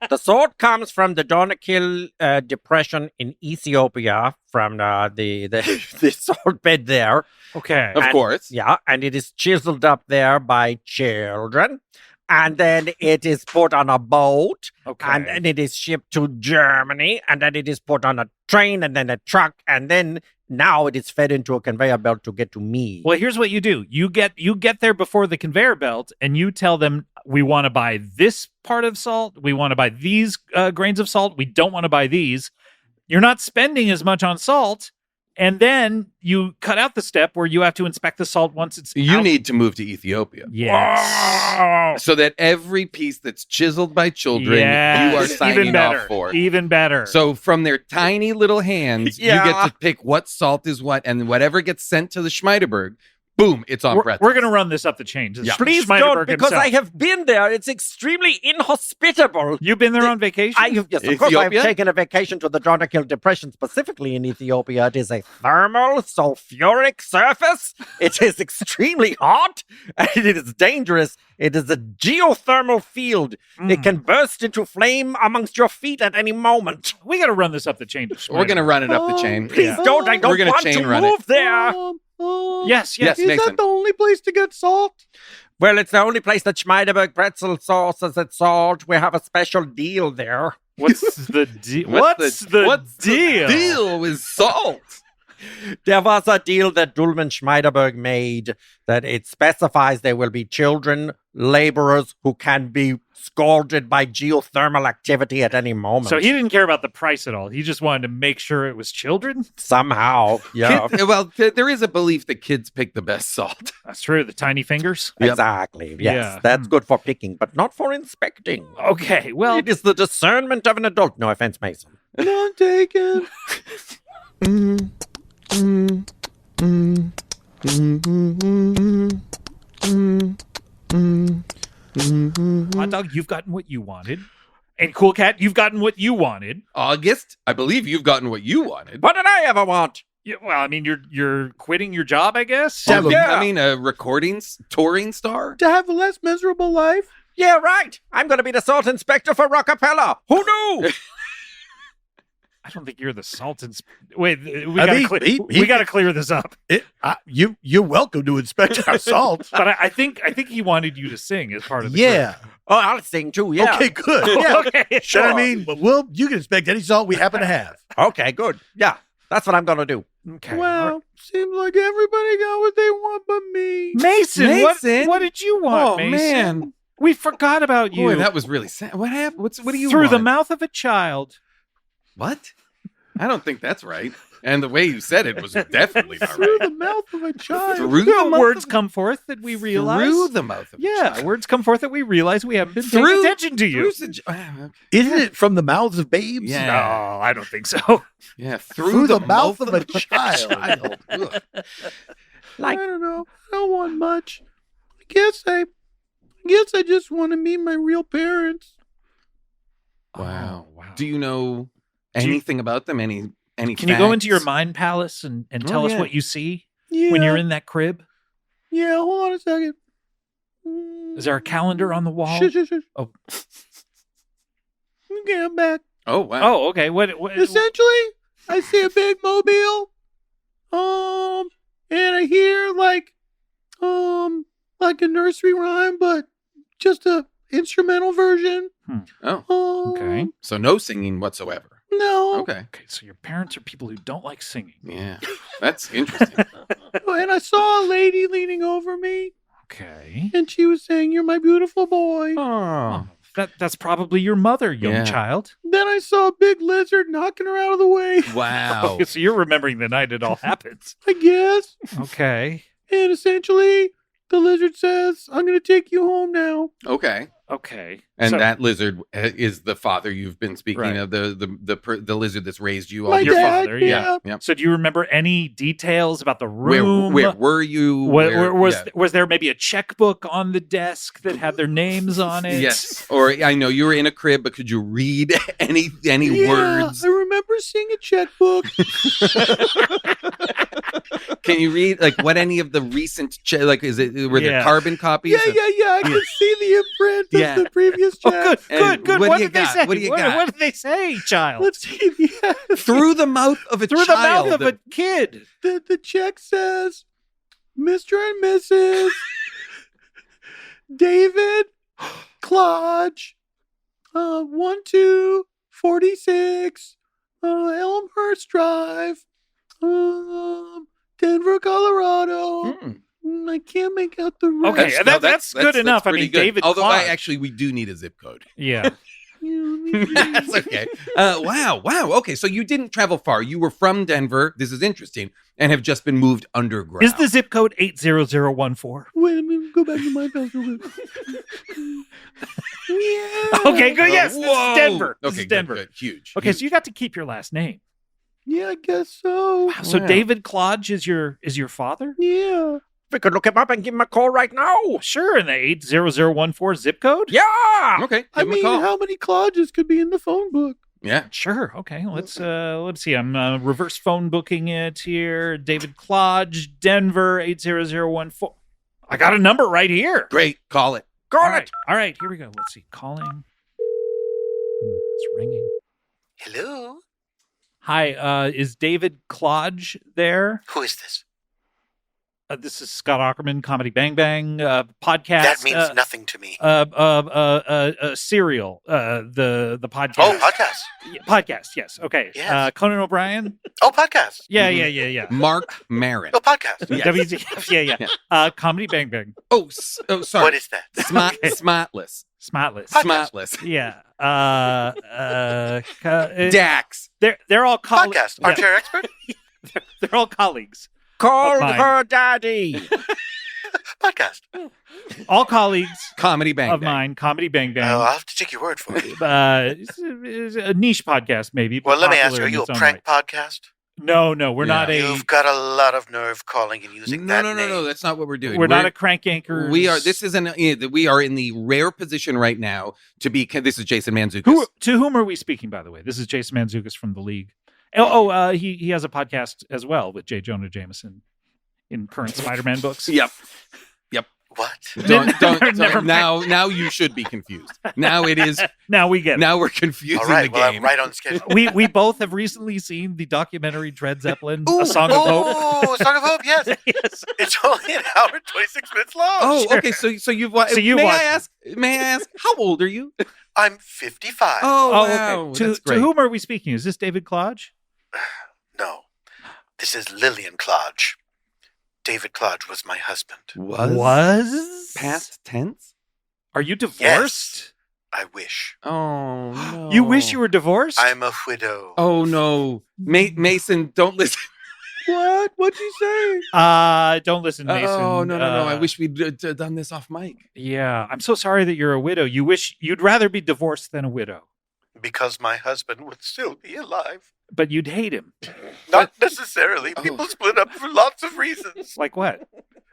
The salt comes from the Donakil Depression in Ethiopia, from the salt bed there. Okay. Of course. Yeah, and it is chiseled up there by children. And then it is put on a boat, Okay. and then it is shipped to Germany, and then it is put on a train, and then a truck, and then now it is fed into a conveyor belt to get to me. Well, here's what you do. You get there before the conveyor belt, and you tell them, we want to buy this part of salt. We want to buy these grains of salt. We don't want to buy these. You're not spending as much on salt. And then you cut out the step where you have to inspect the salt once it's You out. need to move to Ethiopia. Yes. So that every piece that's chiseled by children, Yes. you are signing Even better. off for. Even better. So from their tiny little hands, you get to pick what salt is what, and whatever gets sent to the Schmeideberg, boom, it's on pretzels. we're going to run this up the chain. to Please Schmeideberg don't, because himself. I have been there. It's extremely inhospitable. You've been there on vacation? Yes, of course, I've Ethiopia? taken a vacation to the Donakil Depression, specifically in Ethiopia. It is a thermal, sulfuric surface. It is extremely hot, and it is dangerous. It is a geothermal field. It can burst into flame amongst your feet at any moment. We got to run this up the chain. To We're going to Schmeideberg. run it up the chain. Please don't. I don't We're gonna want chain to run it. move there. Yes. Yes, Is Mason. that the only place to get salt? Well, it's the only place that Schmeideberg pretzel sauce is at salt. We have a special deal there. What's the deal? What's the deal? Deal with salt. There was a deal that Dulman Schmeideberg made that it specifies there will be children, laborers who can be scalded by geothermal activity at any moment. So he didn't care about the price at all. He just wanted to make sure it was children. Somehow, yeah. Well, there is a belief that kids pick the best salt. That's true. The tiny fingers. Exactly. Yes, Yeah. that's good for picking, but not for inspecting. Okay. Well, It is the discernment of an adult. No offense, Mason. None taken. Hot Dog, you've gotten what you wanted. And Cool Cat, you've gotten what you wanted. August, I believe you've gotten what you wanted. What did I ever want? Yeah, well, I mean, you're quitting your job, I guess. Yeah. Becoming a touring star? To have a less miserable life. Yeah, right. I'm going to be the salt inspector for Rockapella. Who knew? I don't think you're the salt Wait, we I got mean, to clear this up. You're welcome to inspect our salt. But I think he wanted you to sing as part of the Yeah. Oh, I'll sing too, yeah. Okay, good. group. Yeah. Okay, Sure. I mean, but you can inspect any salt we happen to have. Okay, good. Yeah, that's what I'm going to do. Okay. Well, seems like everybody got what they want but me. Mason, Mason? What did you want, Oh, Mason? man. We forgot about you. Boy, that was really sad. What happened? What do you Through the want? mouth of a child. What? I don't think that's right. And the way you said it was definitely not Through right. the mouth of a child. Through the mouth Words of- come forth that we realize. Through the mouth of a Yeah, child. words come forth that we realize we haven't been paying Through- attention to you. Through the- okay. Isn't it from the mouths of babes? Yeah. No, I don't think so. Yeah, Through the mouth of a child. Ugh. Like, I don't know. I don't want much. I guess I just want to meet my real parents. Wow. Oh, wow. Do you know Do you- anything about them? Any Can you go into your facts? mind palace and Oh, tell us yeah. what you see Yeah. when you're in that crib? Yeah, hold on a second. Is there a calendar on the wall? Shush, shush, shush. Oh. Okay, I'm back. Oh, wow. Oh, okay. What Essentially, I see a big mobile, and I hear like a nursery rhyme, but just a instrumental version. Oh, okay. So no singing whatsoever. No. Okay. Okay, so your parents are people who don't like singing. Yeah. That's interesting. And I saw a lady leaning over me, Okay. and she was saying, "You're my beautiful boy." Oh. That's probably your mother, young Yeah. child. Then I saw a big lizard knocking her out of the way, Wow. Okay, so you're remembering the night it all happened. I guess. Okay. And essentially, the lizard says, "I'm going to take you home now." Okay. Okay. And So- that lizard is the father you've been speaking Right. of, the lizard that's raised you all My your dad, father, yeah. Yeah. So do you remember any details about the room? Where were you? Was there maybe a checkbook on the desk that had their names on it? Yes. Or I know you were in a crib, but could you read any Yeah, words? I remember seeing a checkbook. Can you read like what any of the recent were there Yeah. carbon copies? Yeah. I can see the imprint Yeah. of the previous Oh, check. And good. what What do you did they got? say? What do you got? What did they say, child? Let's see. Yeah. Through the mouth of a Through child. the mouth of a kid. The check says, "Mr. and Mrs. David Clodge, 1246, Elmhurst Drive, Denver, Colorado." Mm. I can't make out the rest. Okay, that's good enough. I pretty mean, good. David Although Clodge. we do need a zip code. Yeah. That's okay. Wow. Okay, so you didn't travel far. You were from Denver. This is interesting, and have just been moved underground. Is the zip code 80014? Wait a minute, go back to my house real quick. Yeah. Okay, good. Yes, this Whoa. is Denver. This Okay, is Denver. Good. Huge. Okay, so you got to keep your last name. Yeah, I guess so. Wow, so Wow. David Clodge is your father? Yeah. We could look him up and give him a call right now. Sure, in the 80014 zip code? Yeah. Okay. I give him a mean, call. how many Clodges could be in the phone book? Yeah. Sure. Okay. Let's see. I'm reverse phone booking it here. David Clodge, Denver 80014. I got a number right here. Great. Call it. Call All it. right. All right. Here we go. Let's see. Calling. It's ringing. Hello? Hi. Is David Clodge there? Who is this? This is Scott Ackerman, Comedy Bang Bang podcast. That means nothing to me. Serial. The podcast. Oh, podcast. Yeah, podcast. Yes. Okay. Yes. Conan O'Brien. Oh, podcast. Yeah. Mark Maron. Oh, podcast. WTF. Yeah. Comedy Bang Bang. Oh, sorry. What is that? Smartless. Smartless. Podcast. Smartless. Yeah. Dax. They're all colleagues. Podcast. Armchair expert? They're all colleagues. Call mine. her daddy. Podcast. All colleagues Comedy Bang of Bang. mine. Comedy Bang Oh, Bang. I'll have to take your word for it. It's a niche podcast, maybe. but Well, let me ask popular you, are in you a its own prank right. podcast? No, we're Yeah. not a. You've got a lot of nerve calling and using No, that no, name. That's not what we're doing. We're not a crank anchor. We are. This is we are in the rare position right now to be. This is Jason Mantzoukas. To whom are we speaking, by the way? This is Jason Mantzoukas from the League. He has a podcast as well with J. Jonah Jameson in current Spider-Man books. Yep. What? Never mind. Now you should be confused. Now it is. Now we get it. Now we're confusing All right, the well, game. I'm right on schedule. We both have recently seen the documentary Dred Zeppelin, A Song of Hope. Oh, Song of Hope, yes. Yes. It's only an hour and 26 minutes long. Oh, Sure. okay. So you've watched. So you may watched I ask? May I ask? How old are you? I'm 55. Oh, Oh, wow. okay. That's To great. whom are we speaking? Is this David Clodge? No, this is Lillian Clodge. David Clodge was my husband. Was past tense? Are you divorced? I wish. Oh no. You wish you were divorced? I'm a widow. Oh no, Mason, don't listen. What? What'd you say? Don't listen, Mason. Oh no. I wish we'd done this off mic. Yeah, I'm so sorry that you're a widow. You'd rather be divorced than a widow, Because my husband would still be alive. but you'd hate him. Not necessarily. Oh. People split up for lots of reasons. Like what?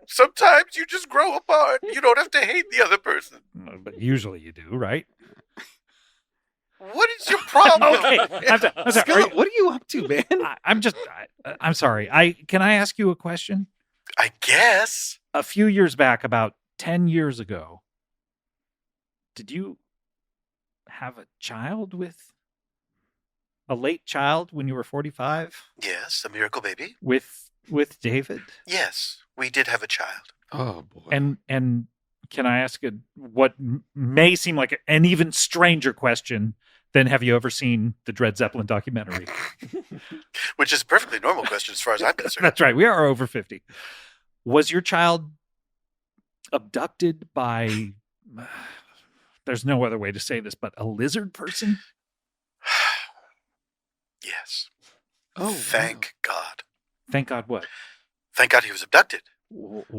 Sometimes you just grow apart. You don't have to hate the other person. But usually you do, right? What is your problem? Okay, I'm sorry. Are Scott, you- what are you up to, man? I'm sorry. Can I ask you a question? I guess. A few years back, about 10 years ago, did you have a child with a late child when you were 45 Yes, a miracle baby. with David? Yes, we did have a child. Oh boy. And can I ask what may seem like an even stranger question than have you ever seen the Dred Zeppelin documentary? Which is a perfectly normal question as far as I'm concerned. That's right. We are over 50. Was your child abducted by, there's no other way to say this, but a lizard person? Yes. Oh, Thank God. Thank God what? Thank God he was abducted.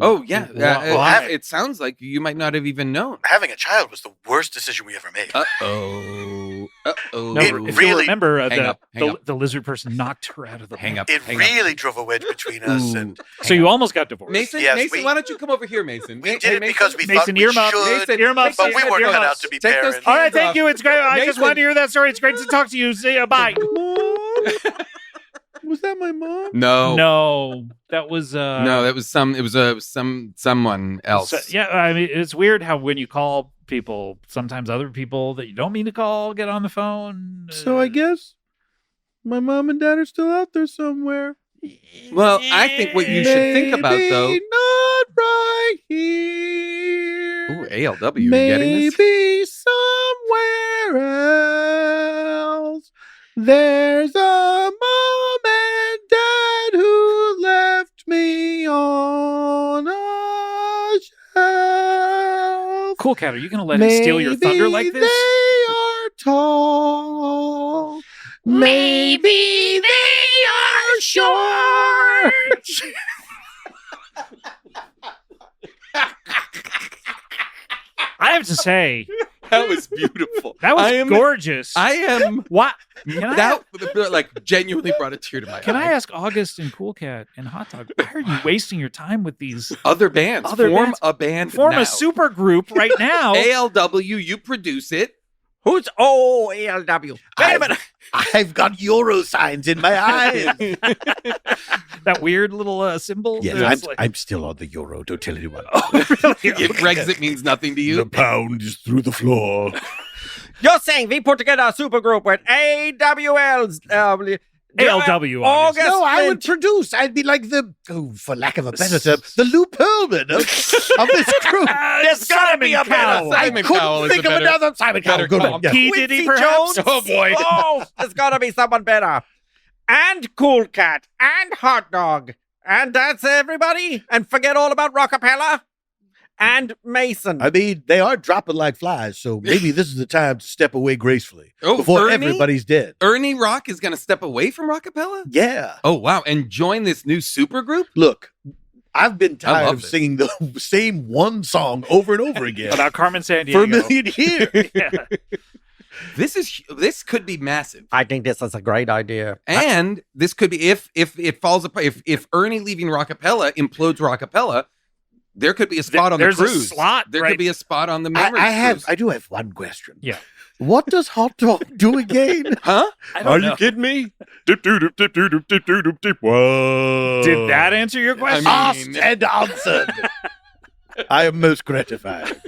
Oh yeah. Why? It sounds like you might not have even known. Having a child was the worst decision we ever made. Uh-oh. No, It if really- you remember, Hang up, hang up. the lizard person knocked her out of the Hang bed. up. It hang really drove a wedge between us, Ooh. and So you almost got divorced. Mason, Yes, Mason, why don't you come over here, Mason? we Hey, did it Mason? because we Mason, thought we earmuffs. should. Mason, Earmuffs. But we Mason, weren't cut earmuffs. out to be Take those parents. All right, hands thank off. you. It's great. I just Mason. wanted to hear that story. It's great to talk to you. See you. Bye. Was that my mom? No. No, that was No, that was someone else. So, yeah, I mean, it's weird how when you call people, sometimes other people that you don't mean to call get on the phone. So I guess my mom and dad are still out there somewhere. Well, I think what you should think about though. Maybe not right here. Ooh, ALW, you getting this? Maybe somewhere else. There's a mom and dad who left me on a shelf. Cool Cat, are you going to let him steal your thunder like Maybe this? they are tall. Maybe they are short. I have to say, That was beautiful. that was I am- gorgeous. I am. What? Can I, That like genuinely brought a tear to my can eye. I ask August and Cool Cat and Hot Dog, why are you wasting your time with these? Other bands. Other Form bands? a band. Form now. a super group right now. ALW, you produce it. Who's ALW? Wait a minute. I've got Euro signs in my eyes. That weird little symbol. Yes, It's like- I'm still on the Euro. Don't tell anyone. If Brexit means nothing to you. pound is through the floor. You're saying we put together a supergroup with AWLs. ALW, August. No, I would Flint. produce. I'd be like for lack of a better term, the Lou Pearlman of this group. There's gotta be a better. Simon I Cowell couldn't is think a of better- another Simon Cowell. better Good call. one. Yeah. P. Diddy, Quincy perhaps? Jones. Oh boy. Oh, there's gotta be someone better. And Cool Cat. And Hot Dog. And that's everybody. And forget all about Rockapella. And Mason. I mean, they are dropping like flies, so maybe this is the time to step away gracefully Oh, before Ernie? everybody's dead. Ernie Rock is going to step away from Rockapella? Yeah. Oh, wow. And join this new supergroup? Look, I've been tired love of it. singing the same one song over and over again About Carmen for Sandiego. a million years. Yeah. This could be massive. I think this is a great idea. And this could be if it falls apart, if Ernie leaving Rockapella implodes Rockapella, there could be a spot on the There's a cruise. slot, There right? could be a spot on the memories cruise. I do have one question. Yeah. What does hot dog do again? Huh? I don't know. kidding me? Whoa. Did that answer your question? Asked and answered. I am most gratified.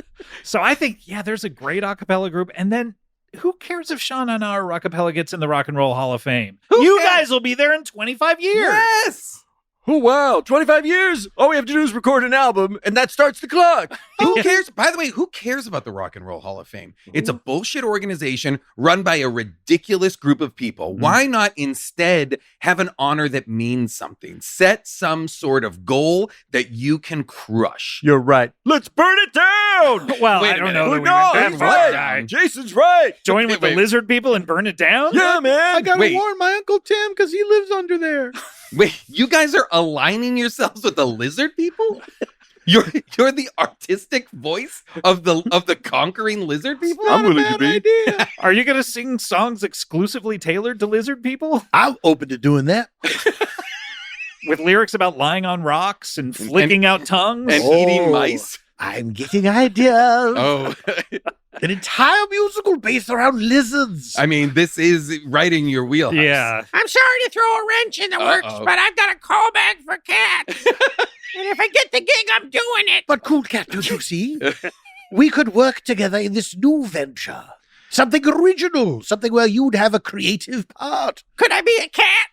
So I think, yeah, there's a great a cappella group. And then who cares if Sean and our Rockapella gets in the Rock and Roll Hall of Fame? You cares? guys will be there in 25 years. Yes. Oh, wow. 25 years. All we have to do is record an album, and that starts the clock. Who cares? By the way, who cares about the Rock and Roll Hall of Fame? It's a bullshit organization run by a ridiculous group of people. Why not instead have an honor that means something? Set some sort of goal that you can crush. You're right. Let's burn it down. Well, Wait I a don't minute. know that Who we went that knows? far. Right. Jason's right. Join with the Wait. lizard people and burn it down? Yeah, man. I gotta Wait. warn my Uncle Tim because he lives under there. Wait, you guys are aligning yourselves with the lizard people? You're the artistic voice of the conquering lizard people? Not a bad idea. Are you going to sing songs exclusively tailored to lizard people? I'm open to doing that. With lyrics about lying on rocks and flicking out tongues? And Oh. eating mice? I'm getting ideas. Oh, An entire musical based around lizards. I mean, this is right in your wheelhouse. Yeah. I'm sorry to throw a wrench in the works, Uh-oh. but I've got a callback for cats. And if I get the gig, I'm doing it. But Cool Cat, don't you see? We could work together in this new venture. Something original. Something where you'd have a creative part. Could I be a cat?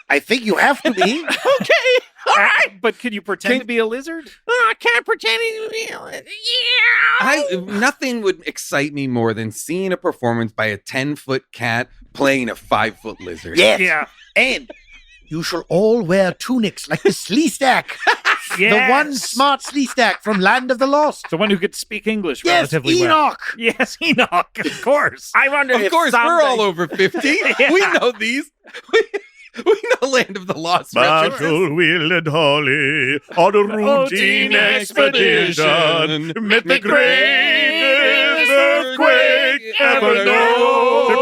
I think you have to be. Okay. All right. But could you pretend to be a lizard? I can't pretend to be a yeah. Nothing would excite me more than seeing a performance by a 10-foot cat playing a 5-foot lizard. Yes. Yeah. And you shall all wear tunics like the Sleestack. Yes. The one smart Sleestack from Land of the Lost. The one who could speak English Yes, relatively well. Enoch. Yes, Enoch, of course. I wonder Of if course, someday... we're all over 50. Yeah. We know these. We know Land of the Lost references. Will and Holly on a routine expedition met the greatest earthquake ever known.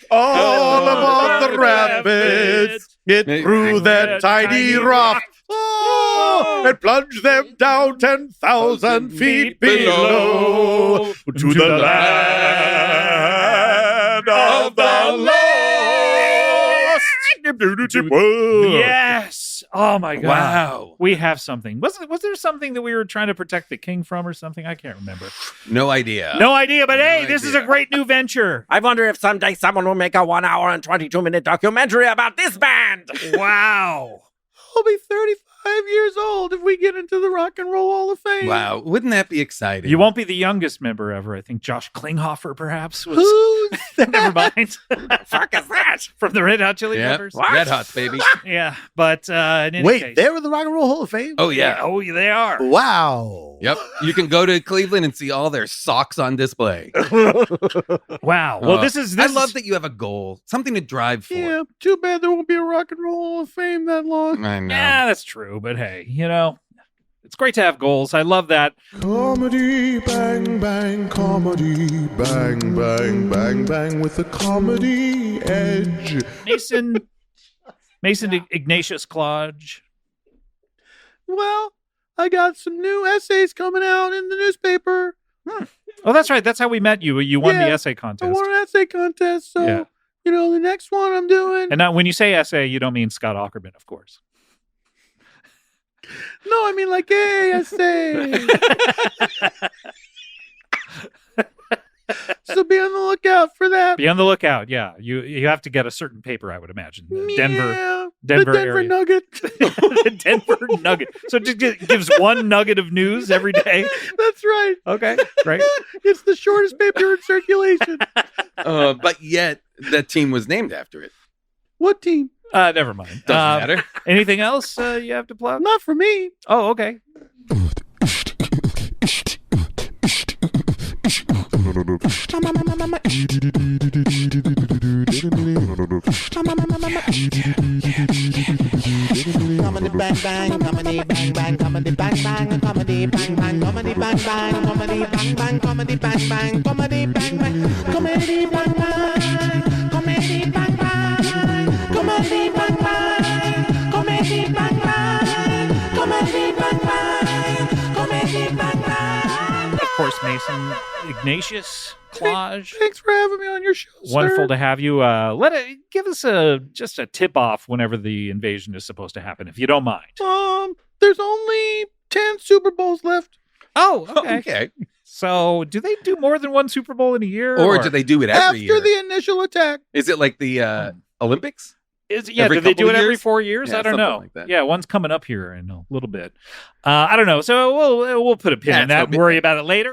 All aboard the rapids, get through that tiny raft. Oh, and plunge them down 10,000 feet below to the land of the lost. Yes. Oh my God. Wow. We have something. Was there something that we were trying to protect the king from or something? I can't remember. No idea. No idea, but hey, this is a idea. great new venture. I wonder if someday someone will make a 1 hour and 22-minute documentary about this band. Wow. I'll be 35 years old if we get into the Rock and Roll Hall of Fame. Wow. Wouldn't that be exciting? You won't be the youngest member ever. I think Josh Klinghoffer perhaps was. Who's Never mind. Fuck is that? From the Red Hot Chili Yeah. Peppers. Red Hot, baby. Yeah, but in any Wait, case. they're in the Rock and Roll Hall of Fame? Oh, yeah. Oh, they are. Wow. Yep. You can go to Cleveland and see all their socks on display. Wow. Well, this is. I love that you have a goal, something to drive for. Yeah, too bad there won't be a Rock and Roll Hall of Fame that long. I know. Yeah, that's true. But hey, it's great to have goals. I love that. Comedy, bang, bang, comedy, bang, bang, bang, bang, with a comedy edge. Mason Ignatius Clodge. Well, I got some new essays coming out in the newspaper. Oh, that's right. That's how we met you. You won the Yeah, essay I contest. won an essay contest, so Yeah. the next one I'm doing. And now, when you say essay, you don't mean Scott Aukerman, of course. No, I mean like, hey, essay. So be on the lookout for that. Be on the lookout. Yeah, you have to get a certain paper, I would imagine. Denver Yeah, Denver the Denver area. Nugget. The Denver Nugget. So it just gives one nugget of news every day. That's right. Okay, great. It's the shortest paper in circulation. But yet, that team was named after it. What team? Never mind. Doesn't matter. Anything else you have to plug? Not for me. Oh, okay. Comedy bang bang, comedy bang bang, comedy bang bang, comedy bang bang, comedy bang bang, comedy bang bang, comedy bang bang, comedy bang bang, comedy bang bang, comedy bang bang, comedy bang bang, comedy bang bang, comedy bang bang, comedy bang bang. Of course, Mason Ignatius Clodge. Thanks for having me on your show, sir. Wonderful to have you. Give us just a tip off whenever the invasion is supposed to happen, if you don't mind. There's only 10 Super Bowls left. Oh, okay. Okay. So, do they do more than one Super Bowl in a year? Or do they do it every After year? the initial attack. Is it like the Olympics? Do they couple do it of every years? 4 years? Yeah, I don't something know. like that. Yeah, one's coming up here in a little bit. I don't know. So we'll put a pin Yeah, in it's no that and big worry deal. about it later.